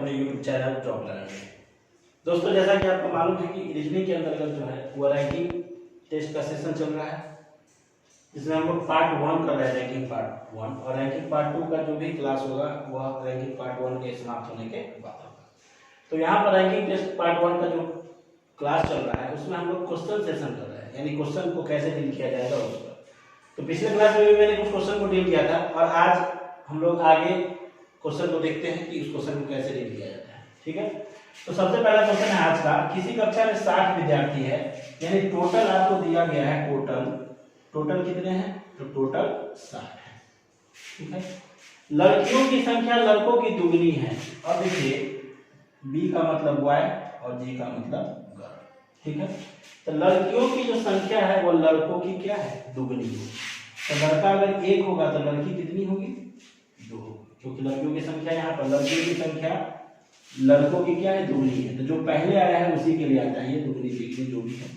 अपने YouTube channel job learner में। दोस्तों जैसा कि आपको मालूम है कि रीजनिंग के अंतर्गत जो है वो रैंकिंग टेस्ट का सेशन चल रहा है, जिसमें हम लोग पार्ट 1 कर रहे हैं, रैंकिंग पार्ट 1, और रैंकिंग पार्ट 2 का जो भी क्लास होगा वह रैंकिंग पार्ट 1 के समाप्त होने के बाद होगा। तो यहाँ पर रैंकिंग टेस्ट पार्ट 1 का जो क्लास चल रहा है उसमें हम लोग क्वेश्चन सेशन कर रहे हैं, यानी क्वेश्चन को कैसे डील किया जाएगा उस पर। तो पिछले क्लास में भी मैंने कुछ क्वेश्चन को डील किया था और आज हम लोग आगे क्वेश्चन को देखते हैं कि उस क्वेश्चन को कैसे डील किया जाता है। ठीक है, तो सबसे पहला क्वेश्चन है आज का, किसी कक्षा में 60 विद्यार्थी है, यानी टोटल आपको दिया गया है, टोटल कितने हैं, तो टोटल 60 है। ठीक है, लड़कियों की संख्या लड़कों की दुगनी है। और देखिए बी का मतलब बॉय और जी का मतलब गर्ल। ठीक है, तो लड़कियों की जो संख्या है वो लड़कों की क्या है, दुगनी है। तो लड़का अगर 1 होगा तो लड़की कितनी होगी, 2 होगी, क्योंकि लड़कियों की संख्या यहाँ पर लड़कियों की संख्या लड़कों की क्या है, दुगनी है। तो जो पहले आया है उसी के लिए आता है ये दुगनी, देखिए जो भी है।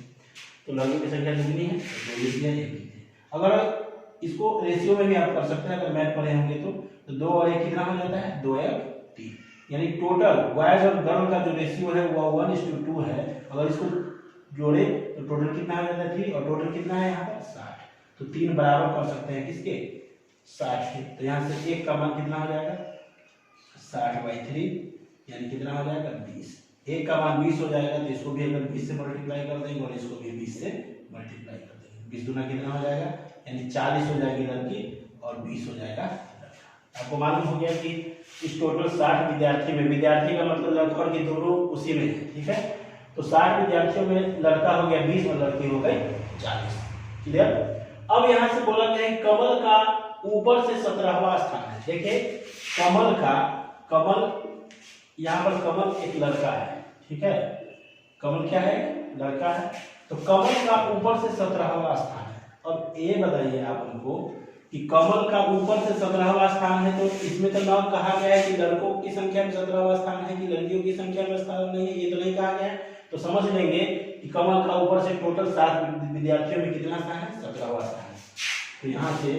तो लड़कों की संख्या दुगनी है, तो 2 लिख दिया, 1 लिख दिया। अगर इसको रेशियो में भी आप कर सकते हैं, अगर मैथ पढ़े होंगे तो 2 और 1 कितना हो जाता है, 2 और 3, यानी टोटल बॉयज और गर्ल का जो रेशियो है वो 1:2 है। अगर इसको जोड़े तो टोटल कितना हो जाता है, 3, और टोटल कितना है यहाँ पर 60। तो 3 बराबर कर सकते हैं किसके, 60 के। तो यहाँ से 1 का मान कितना हो जाएगा, 60/3, यानी कितना हो जाएगा, 20। 1 का मान 20 हो जाएगा, तो इसको भी अगर 20 से मल्टीप्लाई कर देंगे और इसको भी 20 से मल्टीप्लाई कर देंगे, 20 दूना कितना हो जाएगा, यानी 40 हो जाएगी लड़की और 20 हो जाएगा लड़का। आपको मालूम हो गया कि इस टोटल 60 विद्यार्थी में, विद्यार्थी का मतलब लड़का और दोनों उसी में है। ठीक है, तो 60 विद्यार्थियों में लड़का हो गया 20 और लड़की हो गई 40। क्लियर। अब यहाँ से बोला गया है कमल का ऊपर से 17वां स्थान है। देखिए कमल यहाँ पर कमल एक लड़का है। ठीक है, कमल क्या है, लड़का है। तो कमल का ऊपर से 17वां स्थान है। अब ये बताइए आप हमको कि कमल का ऊपर से 17वां स्थान है, तो इसमें तो ना कहा गया है कि लड़कों की संख्या में 17वां स्थान है कि लड़कियों की संख्या में स्थान नहीं है, ये तो नहीं कहा गया है। तो समझ लेंगे कि कमल का ऊपर से टोटल 60 विद्यार्थियों में कितना स्थान है, 17वां स्थान है। तो यहाँ से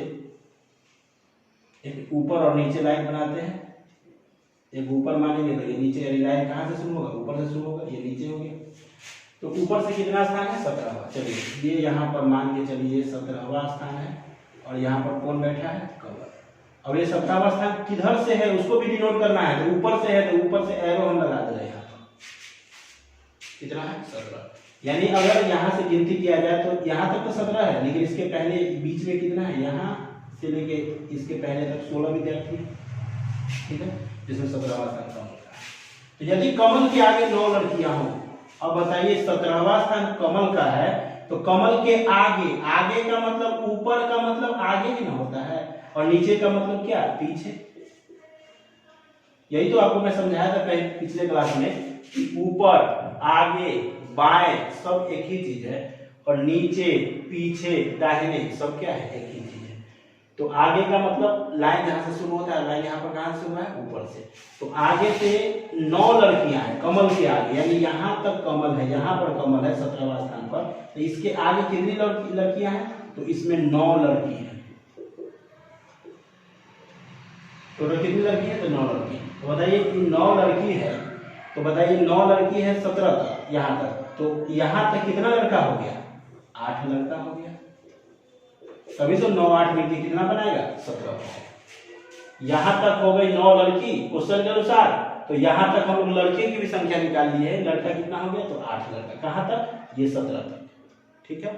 एक ऊपर और नीचे लाइन बनाते हैं। एक ऊपर मानेंगे तो ये नीचे, यानी लाइन कहाँ से शुरू होगा, ऊपर से शुरू होगा, ये नीचे हो गया। तो ऊपर से कितना स्थान है, 17वां। चलिए ये यहाँ पर मान के चलिए 17वां स्थान है, और यहाँ पर कौन बैठा है, कमल। अब ये 17वां स्थान किधर से है उसको भी डिनोट करना है, तो ऊपर से है तो ऊपर से एरो हम लगा दे रहे हैं। यहाँ पर कितना है, 17। यानी अगर यहाँ से गिनती किया जाए तो यहाँ तक तो 17 है, लेकिन इसके पहले बीच में कितना है, यहाँ से लेके इसके पहले तक 16 विद्यार्थी। ठीक है, जिसमें 17वां स्थान कमल का है। तो यदि कमल के आगे 9 लड़कियां हो, अब बताइए 17वां स्थान कमल का है, तो कमल के आगे का मतलब ऊपर का मतलब आगे ही ना होता है, और नीचे का मतलब क्या, पीछे। यही तो आपको मैं समझाया था पिछले क्लास में कि ऊपर आगे बाएं सब एक ही चीज है, और नीचे पीछे दाहिने सब क्या है, एक ही चीज है। तो आगे का मतलब लाइन जहां से शुरू होता है, लाइन यहाँ पर कहां से शुरू है, ऊपर से। तो आगे से 9 लड़कियां हैं कमल के आगे, यानी यहाँ तक कमल है, यहाँ पर कमल है 17वां स्थान पर। तो इसके आगे कितनी लड़कियां हैं, तो इसमें 9 लड़की है। टोटल कितनी लड़की है, तो 9 लड़की। तो बताइए 9 लड़की है, तो बताइए 9 लड़की है 17 तक, यहाँ तक। तो यहाँ तक कितना लड़का हो गया, 8 लड़का हो गया। तभी तो 9 8 मिलकर कितना बनाएगा, 17। यहाँ तक हो गई 9 लड़की क्वेश्चन के अनुसार, तो यहाँ तक हम लोग लड़के की भी संख्या निकाल ली है। लड़का कितना हो गया, तो 8 लड़का। कहाँ तक, ये 17 तक। ठीक है,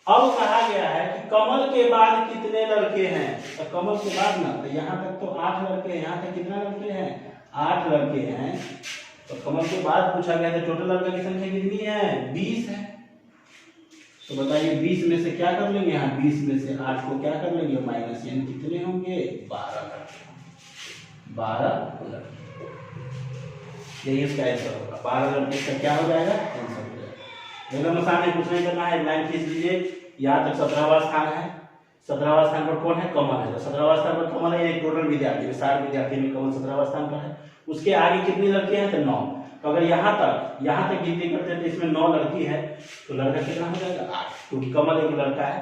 अब कहा गया है कि कमल के बाद कितने लड़के हैं, तो कमल के बाद ना, तो यहाँ तक तो 8 लड़के हैं, यहाँ तक कितना लड़के हैं, 8 लड़के हैं। तो कमल के बाद पूछा गया था टोटल लड़का की संख्या कितनी है, 20 है। तो बताइए 20 में से क्या कर लेंगे, यहाँ 20 में से 8 को क्या कर लेंगे, माइनस, यानी कितने होंगे, 12 लड़के। 12 लड़के, यही इसका आंसर होगा। 12 लड़के का क्या हो जाएगा, आंसर हो जाएगा। एकदम आसान है, कुछ नहीं करना है। लाइन खींच लीजिए, यहाँ तक 17वां स्थान है। 17वां स्थान पर कौन है, कमल है। तो 17वां स्थान पर कमल है, टोटल विद्यार्थी 60 विद्यार्थी में कमल 17वां स्थान पर है। उसके आगे कितनी लड़कियां हैं, तो 9। तो अगर यहाँ तक गिनती करते हैं तो इसमें 9 लड़की है, तो लड़का कितना हो जाएगा, 8, क्योंकि कमल एक लड़का है।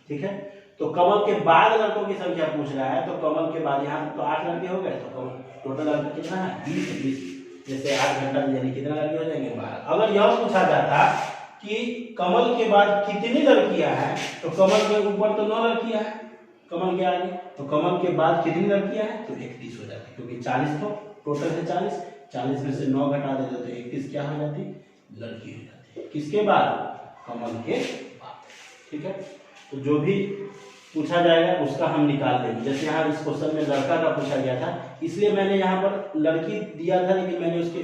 ठीक है, तो कमल के बाद लड़कों की संख्या पूछ रहा है, तो कमल के बाद यहाँ तक तो 8 लड़के हो गए, तो कमल टोटल लड़के कितना है 20 जैसे 8 घंटा में यानी कितना लड़के हो जाएंगे 12। अगर यह पूछा जाता कि कमल के बाद कितनी लड़कियां हैं, तो कमल के ऊपर तो 9 लड़कियां हैं, कमल के आगे, तो कमल के बाद कितनी लड़कियां हैं, तो 31 हो जाती, क्योंकि 40 तो टोटल है 40 में से 9 घटा देते तो 31 क्या हो जाती, लड़की हो जाती। किसके बाद, कमल के बाद। ठीक है, तो जो भी पूछा जाएगा उसका हम निकाल देंगे। जैसे यहाँ इस क्वेश्चन में लड़का का पूछा गया था, इसलिए मैंने यहाँ पर लड़की दिया था, लेकिन मैंने उसके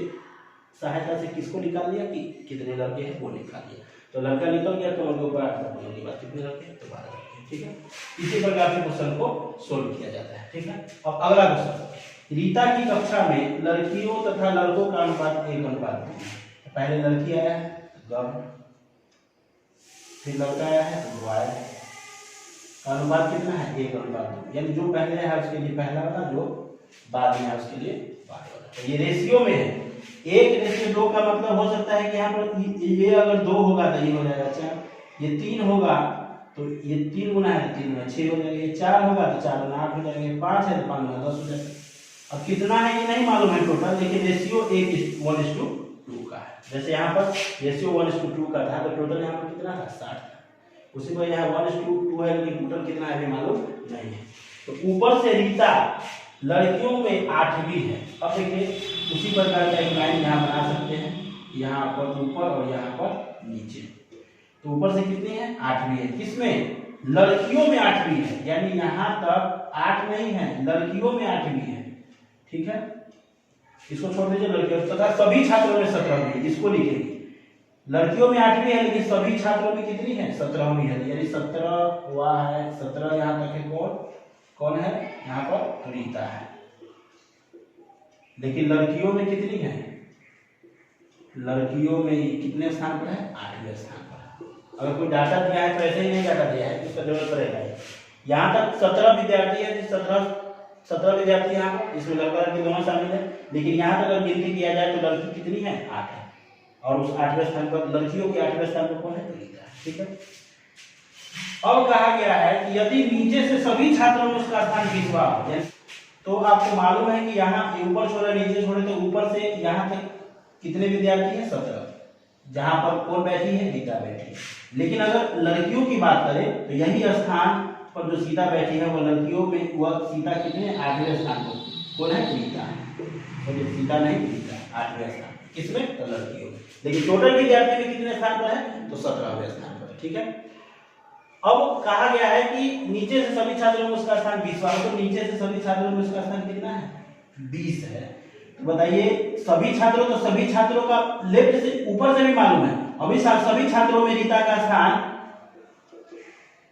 सहायता से किसको निकाल दिया कि कितने लड़के हैं वो निकाल दिया। तो लड़का निकल गया, कमल के ऊपर 8 बोलने के बाद कितने लड़के हैं, तो 12 लड़के हैं। ठीक है, इसी प्रकार से क्वेश्चन को सोल्व किया जाता है। ठीक है, अब अगला क्वेश्चन, रीता की कक्षा में लड़कियों तथा लड़कों का अनुपात 1:2। पहले लड़की आया है गर्ल, फिर लड़का आया है बॉय, अनुपात कितना है 1:2, यानी जो पहले है उसके लिए पहला वाला, जो बाद में है उसके लिए बाद वाला। तो ये रेशियो में है, 1:2 का मतलब हो सकता है कि यहाँ पर ये अगर 2 होगा तो ये हो जाएगा 4, ये 3 होगा तो ये 3 गुना है तो 3 गुना 6 हो जाएगा, ये 4 होगा तो 4 गुना 8 हो जाएगा, 5 है तो 5 गुना 10 हो जाएगा। अब कितना है ये नहीं मालूम है टोटल, लेकिन रेशियो 1:2 का है। जैसे यहाँ पर रेशियो 1:2 का था, तो टोटल यहाँ पर कितना था 60 था। उसी पर यहाँ 1:2 है, लेकिन टोटल कितना है मालूम नहीं है। तो ऊपर से रीता लड़कियों में 8वीं है। अब देखिए उसी प्रकार का एक लाइन यहाँ बना सकते हैं, यहाँ पर ऊपर और यहाँ पर नीचे। तो ऊपर से कितनी है 8वीं है, किसमें, लड़कियों में 8वीं है, यानी यहाँ तक 8 नहीं है, लड़कियों में 8वीं है। ठीक है, इसको छोड़ दीजिए, लड़कियों तथा सभी छात्रों में 17वीं, इसको लिखेंगे। लड़कियों में 8वीं है, लेकिन सभी छात्रों में कितनी है 17वीं है, यानी 17 हुआ है, 17 यहाँ तक है। कौन है यहाँ पर रीता है, लेकिन लड़कियों में कितनी है, लड़कियों में कितने स्थान पर है 8वें स्थान पर। अगर कोई डाटा दिया है तो ऐसे ही नहीं डाटा दिया है, इसका जरूरत पड़ेगा। यहाँ तक 17 विद्यार्थी है, 17 विद्यार्थी यहाँ पर, इसमें लड़का लड़की दोनों शामिल है, लेकिन यहाँ तक अगर गिनती किया जाए तो लड़की कितनी है 8 है, और उस 8वें स्थान पर लड़कियों के 8वें स्थान पर कौन है, तो रीता है। ठीक है, अब कहा गया है कि यदि नीचे से सभी छात्रों में उसका स्थान 20वां हो, तो आपको मालूम है कि यहाँ ऊपर छोड़े नीचे छोड़े, तो ऊपर से यहाँ तक कितने विद्यार्थी हैं 17, जहां पर कौन बैठी है, रीता बैठी है। लेकिन अगर लड़कियों की बात करें तो यही स्थान पर जो सीता बैठी है वो लड़कियों में, वह सीता कितने 8वें स्थान पर, कौन है, रीता है। तो सीता नहीं, रीता 8वें स्थान, किसमें, तो लड़कियों में। लेकिन टोटल विद्यार्थी में कितने स्थान पर है, तो 17वें स्थान पर। ठीक है, अब कहा गया है कि नीचे से सभी छात्रों में उसका स्थान 20वां, तो नीचे से सभी छात्रों में उसका स्थान कितना है 20 है। तो बताइए सभी छात्रों, तो सभी छात्रों का लेफ्ट से ऊपर से भी मालूम है, अभी सभी छात्रों में रीता का स्थान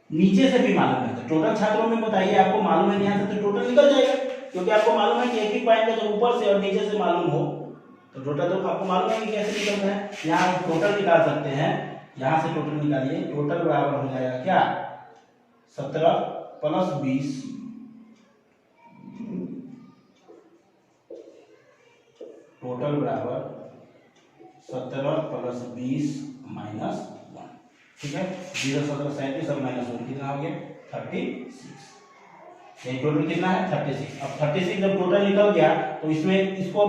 नीचे से भी मालूम है। तो टोटल छात्रों में बताइए, आपको मालूम है यहाँ से तो टोटल निकल जाएगा, क्योंकि आपको मालूम है कि एक ही पॉइंट है, जब ऊपर से और नीचे से मालूम हो तो टोटल तो आपको मालूम है कि कैसे निकलता है। यहाँ टोटल निकाल सकते हैं, यहाँ से टोटल निकालिए, टोटल बराबर हो जाएगा क्या 17 + 20, टोटल बराबर 17 + 20 - 1। ठीक है, 0 17 37 और -1 कितना हो गया 36। ये टोटल कितना है 36। अब 36 जब टोटल निकल गया तो इसमें इसको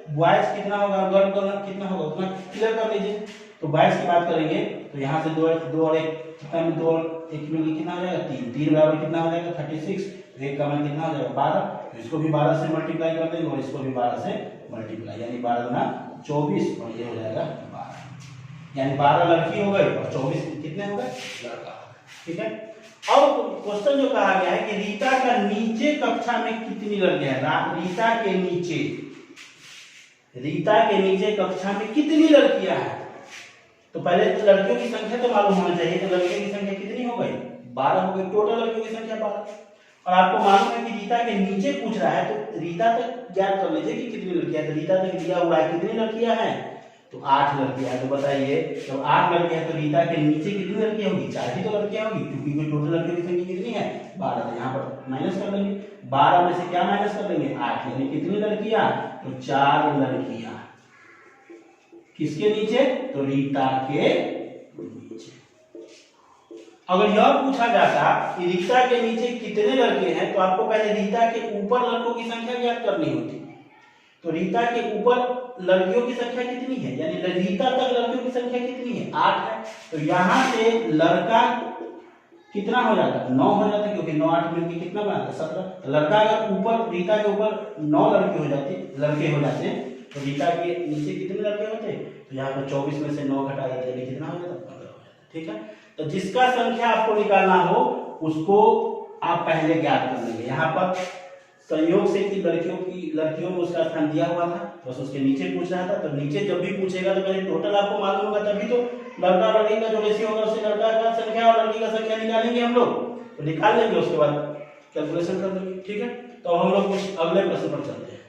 बॉयज कितना होगा, गर्ल का कितना होगा उतना क्लियर कर लीजिए। तो बॉयज की बात करेंगे तो यहाँ से 2 और 1 कितना में 2 और 1 मिलकर कितना हो जाएगा 3, 3 बराबर कितना हो जाएगा 36, तो 1 का मान कितना हो जाएगा 12, तो इसको भी 12 से मल्टीप्लाई कर देंगे और इसको भी 12 से मल्टीप्लाई, यानी 12 गुना 24 और ये हो जाएगा 12, यानी 12 लड़की हो गई और 24 कितने हो गए लड़का। ठीक है, अब क्वेश्चन जो कहा गया है कि रीता का नीचे कक्षा में कितनी लड़कियां हैं, रीता के नीचे कक्षा में कितनी लड़कियां हैं। तो पहले तो लड़कियों की संख्या तो मालूम होना चाहिए, तो लड़कियों की संख्या कितनी हो गई 12 हो गई, टोटल लड़कियों की संख्या 12। और आपको मालूम है कि रीता के नीचे पूछ रहा है, तो रीता तक ज्ञात कर लीजिए कि कितनी लड़कियां हैं। तो रीता तक दिया हुआ है कितनी लड़कियां हैं, तो 8 लड़कियां हैं। तो बताइए जब 8 लड़कियां हैं तो रीता के नीचे कितनी लड़कियां होगी, 4 ही तो लड़कियां होगी, क्योंकि टोटल लड़कियों की संख्या कितनी है 12। तो यहाँ पर माइनस कर देंगे, 12 में से क्या माइनस कर देंगे 8, यानी कितनी लड़कियां, तो 4 लड़कियां किसके नीचे, तो रीता के नीचे। अगर यह पूछा जाता कि रीता के नीचे कितने लड़के हैं, तो आपको पहले रीता के ऊपर लड़कों की संख्या ज्ञात करनी होती, तो रीता के ऊपर लड़कियों की संख्या कितनी है, यानी रीता तक लड़कियों की संख्या कितनी है, 8 है। तो यहाँ से लड़का कितना हो जाता है, 9 हो जाता है, क्योंकि 9 8 मिलकर कितना बनाता है, 17। लड़का अगर ऊपर रीता के ऊपर 9 लड़के हो जाते तो रीता के नीचे कितने लड़के होते, तो यहाँ पर 24 में से 9 घटा देते हैं, कितना हो जाता है, 15 हो जाता है। ठीक है, तो जिसका संख्या आपको निकालना हो उसको आप पहले ज्ञात कर लेंगे। यहाँ पर संयोग से कि लड़कियों में उसका स्थान दिया हुआ था, बस उसके नीचे पूछ रहा था, तो नीचे जब भी पूछेगा तो पहले टोटल आपको मालूम होगा, तभी तो लड़का और लड़की का जो रेशियो होगा उससे लड़का का संख्या और लड़की का संख्या निकालेंगे हम लोग, तो निकाल लेंगे, उसके बाद कैलकुलेशन कर देंगे। ठीक है, तो हम लोग कुछ अगले प्रश्न पर चलते हैं।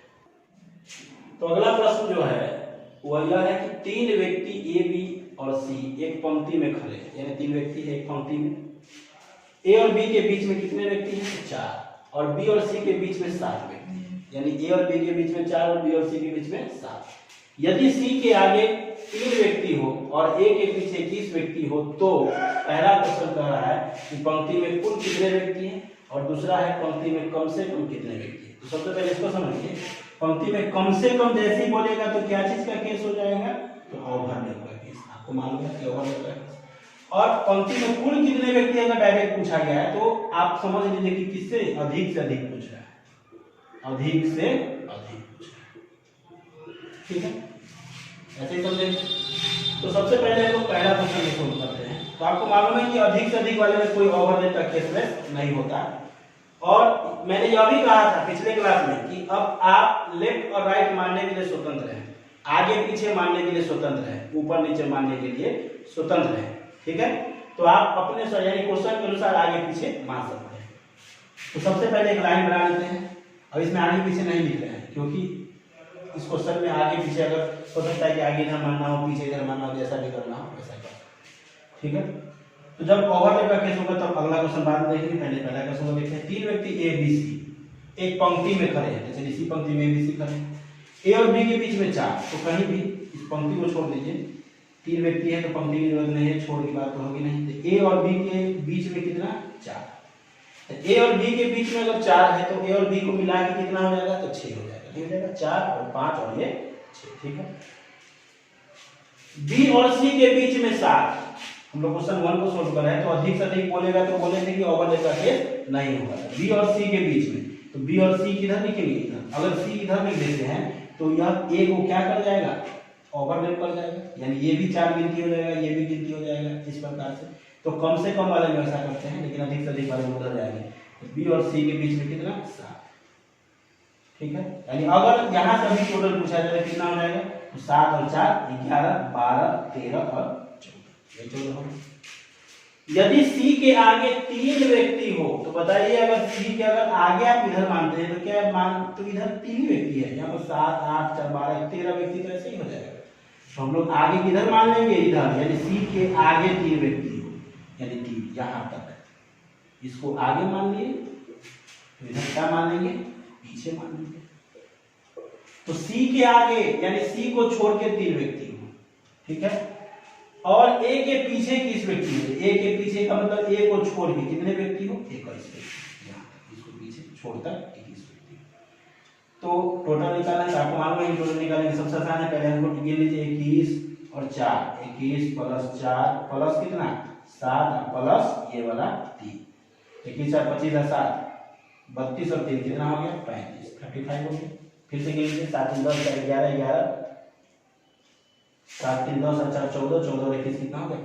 तो अगला प्रश्न जो है वह यह है कि 3 व्यक्ति ए बी और सी एक पंक्ति में खड़े हैं, यानी 3 व्यक्ति है एक पंक्ति में। ए और बी के बीच में कितने व्यक्ति हैं, 4, और बी और सी के बीच में 7 व्यक्ति हैं, यानी ए और बी के बीच में 4 और बी और सी के बीच में 7। यदि सी के आगे 3 व्यक्ति हो और ए के पीछे 21 व्यक्ति हो, तो पहला क्वेश्चन कह रहा है कि पंक्ति में कुल कितने व्यक्ति हैं, और दूसरा है पंक्ति में कम से कम कितने व्यक्ति हैं। तो सबसे पहले इसको समझिए, पंक्ति में कम से कम जैसे ही बोलेगा तो क्या चीज का केस हो जाएगा, तो ओवरलैप का केस। आपको मालूम है कि ओवरलैप का केस। और पंक्ति में कुल कितने व्यक्ति अगर डायरेक्ट पूछा गया है तो आप समझ लीजिए कि किससे अधिक से अधिक पूछ रहा है, अधिक से अधिक पूछ रहा है। ठीक है, ऐसे ही समझे। तो सबसे पहले हम लोग पहला क्वेश्चन सोल्व करते हैं। तो आपको मालूम है कि अधिक से अधिक वाले में कोई ओवरलैप का केस नहीं होता। और मैंने यह भी कहा था पिछले क्लास में कि अब आप लेफ्ट और राइट मानने के लिए स्वतंत्र हैं, आगे पीछे मानने के लिए स्वतंत्र हैं, ऊपर नीचे मानने के लिए स्वतंत्र हैं। ठीक है, तो आप अपने यानी क्वेश्चन के अनुसार आगे पीछे मान सकते हैं। तो सबसे पहले एक लाइन बना लेते हैं। अब इसमें आगे पीछे नहीं लिख रहे हैं, क्योंकि इस क्वेश्चन में आगे पीछे अगर हो सकता है कि आगे इधर मानना हो पीछे इधर मानना हो, जैसा भी करना हो वैसा कर। ठीक है, तो जब ओवरलैप का केस होगा तब अगला क्वेश्चन बाद में देखेंगे। पहले पहला क्वेश्चन को देखते हैं। 3 व्यक्ति ए बी सी एक पंक्ति में खड़े हैं, जैसे इसी पंक्ति में ए बी सी खड़े हैं। ए और बी के बीच में 4, तो कहीं भी इस पंक्ति को छोड़ दीजिए। 3 व्यक्ति है तो पंक्ति की जरूरत नहीं है, छोड़ की बात तो होगी नहीं। तो ए और बी के बीच में कितना, 4। तो ए और बी के बीच में अगर 4 है तो ए और बी को मिला के कितना हो जाएगा, तो 6 हो जाएगा। ठीक हो जाएगा, 4 और 5 और ये 6। ठीक है, बी और सी के बीच में 7। हम लोग क्वेश्चन 1 को सोल्व कर रहे हैं, तो अधिक से अधिक बोलेगा तो बोलेंगे कि ओवरलैप का केस नहीं होगा। बी और सी के बीच में, तो बी और सी किधर लिखेंगे, इधर। अगर सी इधर लिख देते हैं तो यह ए को क्या कर जाएगा, ओवरलैप कर जाएगा, यानी ये भी 4 गिनती हो जाएगा, ये भी गिनती हो जाएगा, इस प्रकार से। तो कम से कम वाले में ऐसा करते हैं, लेकिन अधिक से अधिक वाले में उधर जाएंगे। तो बी और सी के बीच में कितना, 7। ठीक है, यानी अगर यहाँ से अभी टोटल पूछा जाए कितना हो जाएगा, तो 7 और 4 11 12 13 और 14 हो। यदि सी के आगे 3 व्यक्ति हो तो बताइए, अगर सी के अगर आगे आप इधर मानते हैं तो क्या मान, तो इधर 3 व्यक्ति है, यहाँ पर 7 8 4 12 13 व्यक्ति, तो ऐसे ही हो जाएगा। तो हम लोग आगे किधर मान लेंगे, इधर, यानी सी के आगे 3 व्यक्ति हो, यानी 3 यहाँ तक, इसको आगे मान लिए, तो इधर क्या मान लेंगे, पीछे मान लेंगे। तो सी के आगे यानी सी को छोड़ के 3 व्यक्ति हो। ठीक है, और ए के पीछे 21 व्यक्ति हो। ए के पीछे का मतलब ए को छोड़ के कितने व्यक्ति हो, 21 व्यक्ति। यहाँ इसको पीछे छोड़कर 21 व्यक्ति। तो टोटल निकालना है, आपको मालूम है टोटल निकालेंगे, सबसे आसान है। पहले हमको गिन लीजिए 21 और 4, 21 प्लस 4 प्लस कितना, 7 प्लस ये वाला 3, 21 4 25 और 7 32 और 3 कितना हो गया, 35 35 हो गया। फिर से गिन लीजिए, 7 3 10 11 11 7 3 10 और 4 14 14 और 21 कितना हो गया,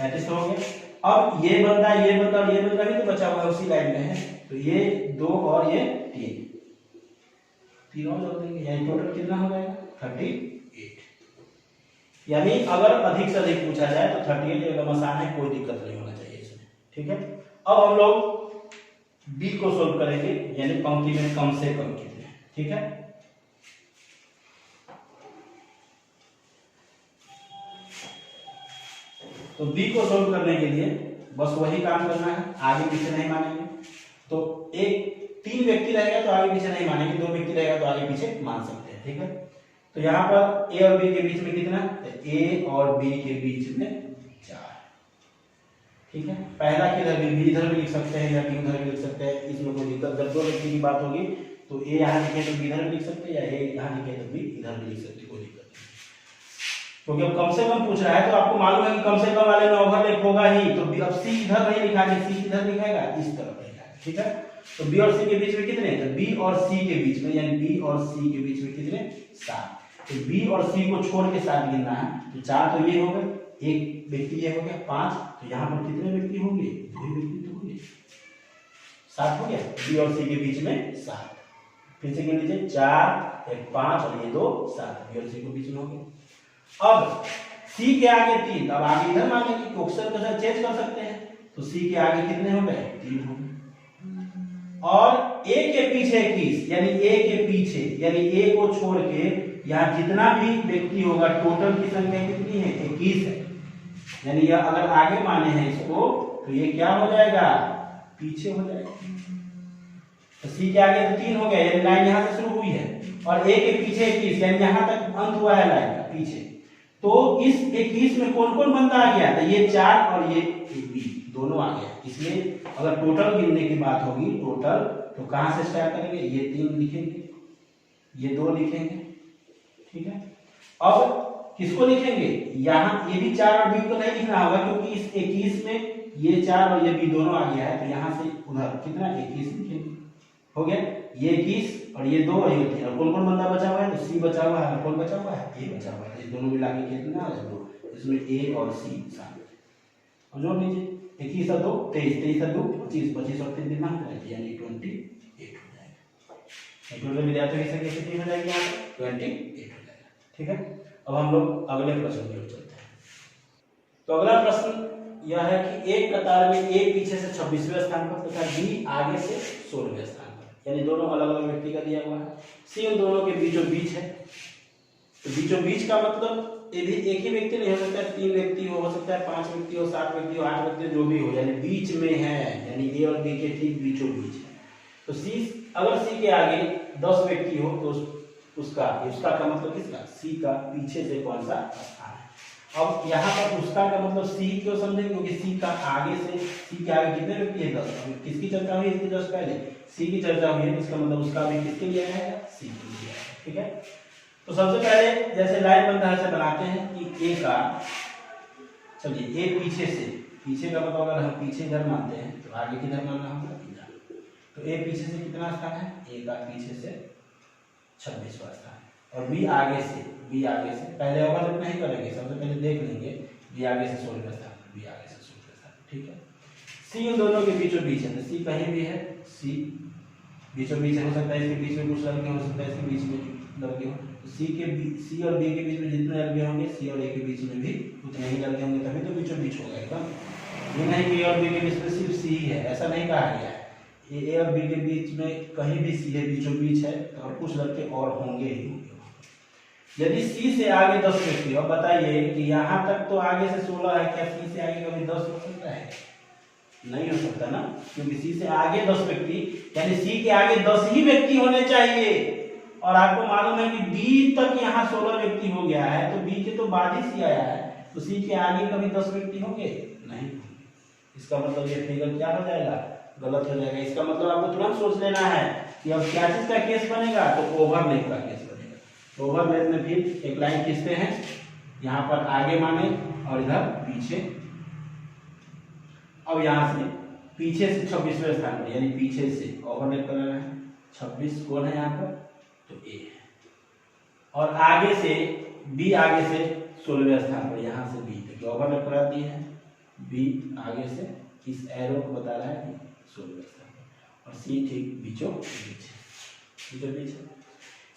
35 हो गया। अब ये बंदा और ये बंदा भी तो बचा हुआ है, उसी लाइन में है, तो ये 2 और ये 3 और जोड़ देंगे, यानी टोटल कितना हो जाएगा, 38। यानी अगर अधिक से अधिक पूछा जाए तो 38 एकदम आसान है, कोई दिक्कत नहीं होना चाहिए इसमें। ठीक है, अब हम लोग बी को सोल्व करेंगे, यानी पंक्ति में कम से कम कितने। ठीक है, तो बी को सोल्व करने के लिए बस वही काम करना है, आगे पीछे नहीं मानेंगे। तो एक 3 व्यक्ति रहेगा तो आगे पीछे नहीं मानेंगे, 2 व्यक्ति रहेगा तो आगे पीछे मान सकते हैं। ठीक है, तो यहाँ पर ए और बी के बीच में कितना, ए और बी के बीच में 4। ठीक है, पहला किधर भी इधर भी लिख सकते हैं या बी उधर भी लिख सकते हैं, इसमें कोई दिक्कत। जब 2 व्यक्ति की बात होगी तो ए यहाँ लिखे तो बी इधर भी लिख सकते हैं, या ए यहाँ लिखे तो बी इधर भी लिख सकते हैं, कोई दिक्कत नहीं। क्योंकि अब कम से कम पूछ रहा है तो आपको मालूम है कि कम से कम वाले में ओवरलैप होगा ही, तो बी अब सी इधर नहीं लिखा है, सी इधर लिखाएगा, इस तरफ लिखाएगा, ठीक है। तो बी और सी के बीच में कितने, तो बी और सी के बीच में, यानी बी और सी के बीच में कितने, 7। तो बी और सी को छोड़ के 7 गिनना है, तो 4 तो ये हो गए, एक व्यक्ति ये हो गया 5, तो यहाँ पर कितने व्यक्ति होंगे, 2 व्यक्ति तो होंगे, 7 हो गया। बी और सी के बीच में 7, फिर से गिन लीजिए, 4 1 5 और ये 2 7, बी और सी के बीच में हो गया। अब सी के आगे 3, अब आगे इधर मानेंगे कि ऑप्शन के साथ चेंज कर सकते हैं, तो सी के आगे कितने हो गए, 3 हो गए, और ए के पीछे 21, यानी ए के पीछे, यानी ए को छोड़ के यहाँ जितना भी व्यक्ति होगा टोटल की संख्या कितनी है, 21 है, यानी यह अगर आगे माने हैं इसको तो ये क्या हो जाएगा, पीछे हो जाएगा। तो सी के आगे तो 3 हो गया, यानी लाइन यहाँ से शुरू हुई है, और ए के पीछे 21, यानी यहाँ तक अंत हुआ है लाइन का पीछे। तो इस 21 में कौन कौन बंदा आ गया, तो ये 4 और ये बी दोनों आ गया। इसलिए अगर टोटल गिनने की बात होगी, टोटल तो कहां से स्टार्ट करेंगे, ये 3 लिखेंगे, ये 2 लिखेंगे, ठीक है। अब किसको लिखेंगे, यहाँ ये भी 4 और बी को नहीं लिखना होगा, क्योंकि इस 21 में ये 4 और ये बी दोनों आ गया है, तो यहाँ से उधर कितना 21 लिखेंगे, हो गया ये 21 और ये 2 और ये 3, और कौन कौन बंदा बचा हुआ है, तो सी बचा हुआ है, और कौन बचा हुआ है, ए बचा हुआ है, ये दोनों मिला के कितना है 2, इसमें ए और सी शामिल, और जोड़ लीजिए 21 और 2 23, 23 और 2 25, 25 और 3 कितना हो जाएगा, यानी 28 हो जाएगा। टोटल विद्यार्थियों की संख्या कितनी हो जाएगी, यहाँ पे 28 हो जाएगा, ठीक है। अब हम लोग अगले प्रश्न की ओर चलते हैं। तो अगला प्रश्न यह है कि एक कतार में ए पीछे से 26वें स्थान पर तथा बी आगे से 16वें स्थान पर, यानी दोनों अलग अलग व्यक्ति का दिया हुआ है, सी उन दोनों के बीचों बीच है। तो बीचों बीच का मतलब ये भी एक ही व्यक्ति नहीं हो सकता है, 3 व्यक्ति हो सकता है, 5 व्यक्ति हो, 7 व्यक्ति हो, 8 व्यक्ति, जो भी हो, यानी बीच में है, यानी ए और बी के ठीक बीचों बीच है। तो सी, अगर सी के आगे 10 व्यक्ति हो तो उसका का मतलब किसका, सी का पीछे से कौन सा स्थान है। अब यहाँ पर उसका का मतलब सी क्यों समझेंगे, क्योंकि सी का आगे से, सी के आगे कितने व्यक्ति है, 10। किसकी चर्चा हुई इसकी जस्ट पहले, सी की चर्चा हुई है, इसका मतलब उसका भी किसके लिए आएगा, सी के लिए आएगा, ठीक है। तो सबसे पहले जैसे लाइन बनता है ऐसे बनाते हैं कि ए का, चलिए ए पीछे से, पीछे का मतलब अगर हम पीछे इधर मानते हैं तो आगे किधर मानना होगा, इधर। तो ए पीछे से कितना स्थान है, ए का पीछे से 26वां स्थान, और बी आगे से, पहले ओवरलैप नहीं करेंगे, सबसे पहले देख लेंगे बी आगे से 16वां स्थान, बी आगे से 16वां स्थान, ठीक है। सी उन दोनों के बीचों बीच है, तो सी कहीं भी है, सी बीचों बीच हो सकता है, इसके बीच में कुछ लड़के हो सकता है, इसके बीच में लड़के हो, तो सी और बी के बीच में जितने लड़के होंगे, सी और ए के बीच में भी उतने ही लड़के होंगे, तभी तो बीचों बीच होगा एकदम। ये नहीं कि ए और बी के बीच में सिर्फ सी ही है, ऐसा नहीं कहा गया है। ए और बी के बीच में कहीं भी सी है, बीचों बीच है, और कुछ लड़के और होंगे ही होंगे। यदि सी से आगे 10 व्यक्ति, और बताइए कि यहाँ तक तो आगे से 16 है, क्या सी से आगे कभी 10 हो सकता है, नहीं हो सकता ना, क्योंकि सी से आगे 10 व्यक्ति, यानी सी के आगे 10 ही व्यक्ति होने चाहिए, और आपको मालूम है कि बी तक यहाँ 16 व्यक्ति हो गया है, तो बी के तो बाद ही सी आया है, तो सी के आगे कभी 10 व्यक्ति होंगे नहीं। इसका मतलब ये फिगर क्या हो जाएगा, गलत हो जाएगा। इसका मतलब आपको तुरंत सोच लेना है कि अब क्या चीज का केस बनेगा, तो ओवरलैप का केस बनेगा। तो ओवरलैप में फिर एक लाइन खींचते हैं, यहाँ पर आगे माने और इधर पीछे। अब यहाँ से पीछे से 26वें स्थान पर, यानी पीछे से ओवरलैप करना है, 26 कौन है यहाँ पर, तो ए है, और आगे से बी आगे से 16वें स्थान पर, यहाँ से बी तक ओवरलैप करा दिए हैं, बी आगे से इस एरो को बता रहा है 16वें स्थान पर, और सी ठीक बीचों बीच है,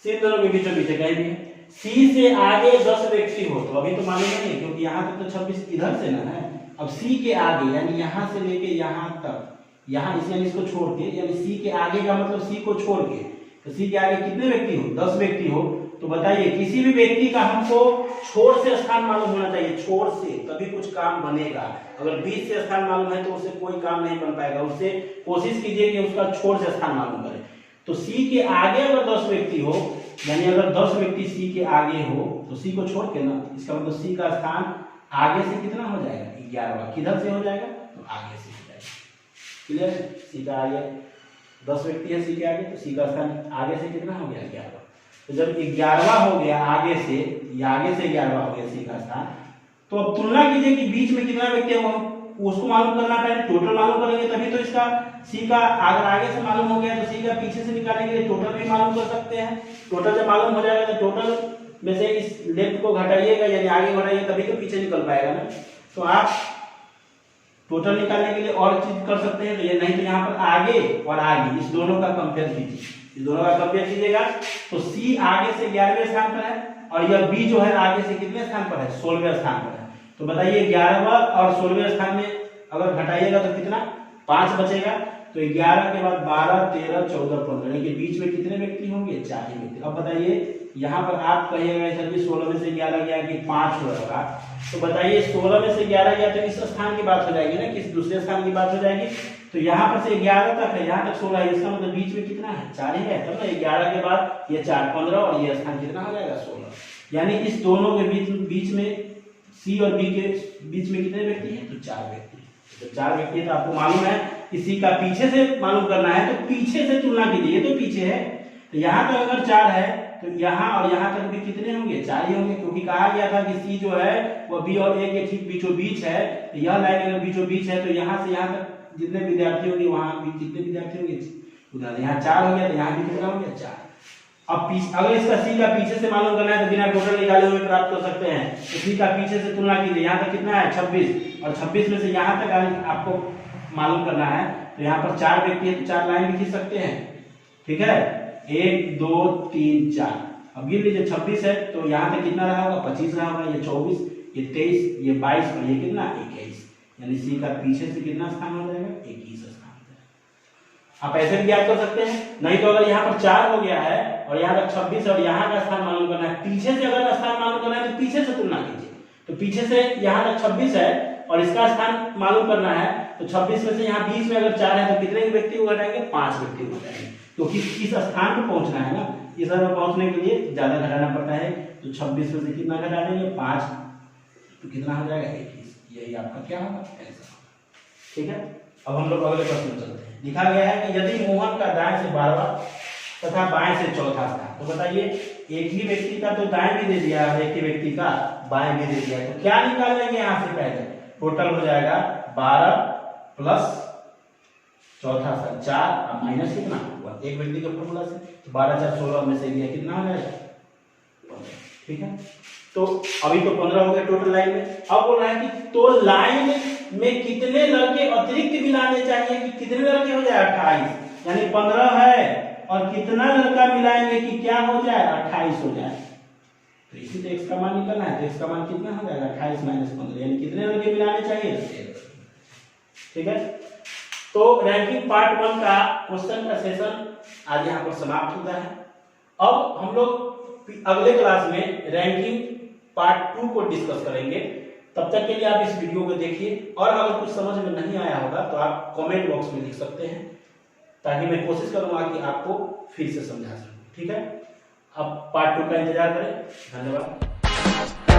सी दोनों के बीचों बीच कहीं भी है। सी से आगे 10 व्यक्ति हो तो अभी तो मालूम नहीं, क्योंकि यहाँ तक तो 26 इधर से ना है। अब सी के आगे, यानी यहाँ से लेके यहाँ तक, यहाँ इस यानी इसको छोड़ के, यानी सी के आगे का मतलब सी को छोड़ के, तो सी के आगे कितने व्यक्ति हो, 10 व्यक्ति हो, तो बताइए किसी भी व्यक्ति का हमको छोर से स्थान मालूम होना चाहिए, छोर से तभी कुछ काम बनेगा। अगर बीच से स्थान मालूम है तो उससे कोई काम नहीं बन पाएगा, उससे कोशिश कीजिए कि उसका छोर से स्थान मालूम करें। तो सी के आगे अगर 10 व्यक्ति हो, यानी अगर 10 व्यक्ति सी के आगे हो, तो सी को छोड़ के ना, इसका मतलब सी का स्थान आगे से कितना हो जाएगा, 11वां। किधर से हो जाएगा, तो आगे से हो जाएगा। क्लियर है, सी का आगे 10 व्यक्ति है सी के आगे, तो सी का स्थान आगे से कितना हो गया 11। तो जब 11वां हो गया आगे से 11वां हो गया सी का स्थान, तो अब तुलना कीजिए कि बीच में कितना व्यक्ति है, उसको मालूम करना पहले टोटल मालूम करेंगे तभी तो इसका सी का अगर आगे से मालूम हो गया तो सी का पीछे से निकालने के लिए टोटल भी मालूम कर सकते हैं। टोटल जब मालूम हो जाएगा तो टोटल में से इस लेफ्ट को घटाइएगा यानी आगे बढ़ाइएगा तभी तो पीछे निकल पाएगा ना। तो आप टोटल निकालने के लिए और चीज कर सकते हैं, तो ये नहीं तो यहाँ पर आगे और आगे इस दोनों का कंपेयर कीजिए, इस दोनों का कंपेयर कीजिएगा तो सी आगे से 11वें स्थान पर है और यह बी जो है आगे से कितने स्थान पर है 16वें स्थान पर है। तो बताइए 11वां और 16वें स्थान में अगर घटाइएगा तो कितना 5 बचेगा। तो 11 के बाद 12 13 14 15 यानी कि बीच में कितने व्यक्ति होंगे 4 ही व्यक्ति। अब बताइए यहाँ पर आप कहिएगा सर जी 16 में से 11 गया कि 5 होगा, तो बताइए 16 में से 11 गया तो इस स्थान की बात हो जाएगी ना, किस दूसरे स्थान की बात हो जाएगी। तो यहाँ पर से 11 तक है, यहाँ तक 16 है, इसका मतलब बीच में कितना है 4 ही है, तब ना 11 के बाद ये 4 15 और ये स्थान कितना हो जाएगा 16। यानी इस दोनों के बीच में सी और बी के बीच में कितने व्यक्ति हैं तो 4 व्यक्ति। तो 4 व्यक्ति तो आपको मालूम है कि सी का पीछे से मालूम करना है तो पीछे से तुलना कीजिए, ये तो पीछे है। तो यहाँ तक अगर 4 है तो यहाँ और यहाँ तक भी कितने होंगे 4 ही होंगे, क्योंकि कहा गया था कि सी जो है वो बी और ए के ठीक बीचों बीच है। तो यह लाइन अगर बीचों बीच है तो यहाँ से यहाँ तक जितने विद्यार्थी होंगे वहां भी कितने विद्यार्थी होंगे उधर, यहाँ 4 हो गया तो यहाँ भी कितना हो गया 4। अब अगर इसका सी का पीछे से मालूम करना है तो बिना टोटल निकाले हुए प्राप्त कर सकते हैं। तो सी का पीछे से तुलना कीजिए, यहाँ तक कितना है 26 और 26 में से यहाँ तक आपको मालूम करना है तो यहाँ पर 4 व्यक्ति है तो 4 लाइन भी खींच सकते हैं। ठीक है 1 2 3 4। अब ये लीजिए 26 है तो यहाँ तक कितना रहा होगा 25 रहा होगा, ये 24 ये 23 ये 22 और ये कितना 21, यानी सी का पीछे से कितना स्थान हो जाएगा 21 स्थान। आप ऐसे भी ज्ञात कर सकते हैं, नहीं तो अगर यहाँ पर 4 हो गया है और यहाँ तक 26 और यहाँ का स्थान मालूम करना है, पीछे से अगर स्थान मालूम करना है तो पीछे से तुलना कीजिए। तो पीछे से यहाँ तक 26 है और इसका स्थान मालूम करना है तो 26 में से यहाँ बीच में अगर 4 है तो कितने व्यक्ति को घटाएंगे 5 व्यक्ति को घटाएंगे, क्योंकि इस स्थान पर पहुंचना है ना, इस स्थान पर पहुंचने के लिए ज्यादा घटाना पड़ता है। तो 26 में से कितना घटा देंगे 5 तो कितना हो जाएगा 21। यही आपका क्या होगा आंसर। ठीक है अब हम लोग अगले प्रश्न में चलते हैं। लिखा गया है कि यदि मोहन का दाएं से 12वां तथा बाएं से चौथा स्थान, तो बताइए एक ही व्यक्ति का तो दाएं भी दे दिया और एक ही व्यक्ति का बाएं भी दे दिया, तो क्या निकाल लेंगे यहाँ से पहले टोटल हो जाएगा 12 प्लस चौथा स्थान 4 और माइनस कितना एक व्यक्ति के फॉर्मूला से, तो 12 4 16 में से दिया कितना हो जाएगा 15। ठीक है तो अभी तो 15 हो गया टोटल लाइन में। अब बोल रहा है कि तो लाइन में कितने लड़के अतिरिक्त मिलाने चाहिए कि कितने लड़के हो जाए 28, यानी 15 है और कितना लड़का मिलाएंगे कि क्या हो जाए 28 हो जाए। तो इसी से x का मान निकलना है, तो x का मान कितना हो जाएगा 28 माइनस 15, यानी कितने लड़के मिलाने चाहिए। ठीक है तो रैंकिंग पार्ट 1 का क्वेश्चन का सेशन आज यहाँ पर समाप्त होता है। अब हम लोग अगले क्लास में रैंकिंग पार्ट 2 को डिस्कस करेंगे। तब तक के लिए आप इस वीडियो को देखिए और अगर कुछ समझ में नहीं आया होगा तो आप कमेंट बॉक्स में लिख सकते हैं, ताकि मैं कोशिश करूंगा कि आपको फिर से समझा सकूं। ठीक है अब पार्ट 2 का इंतजार करें। धन्यवाद।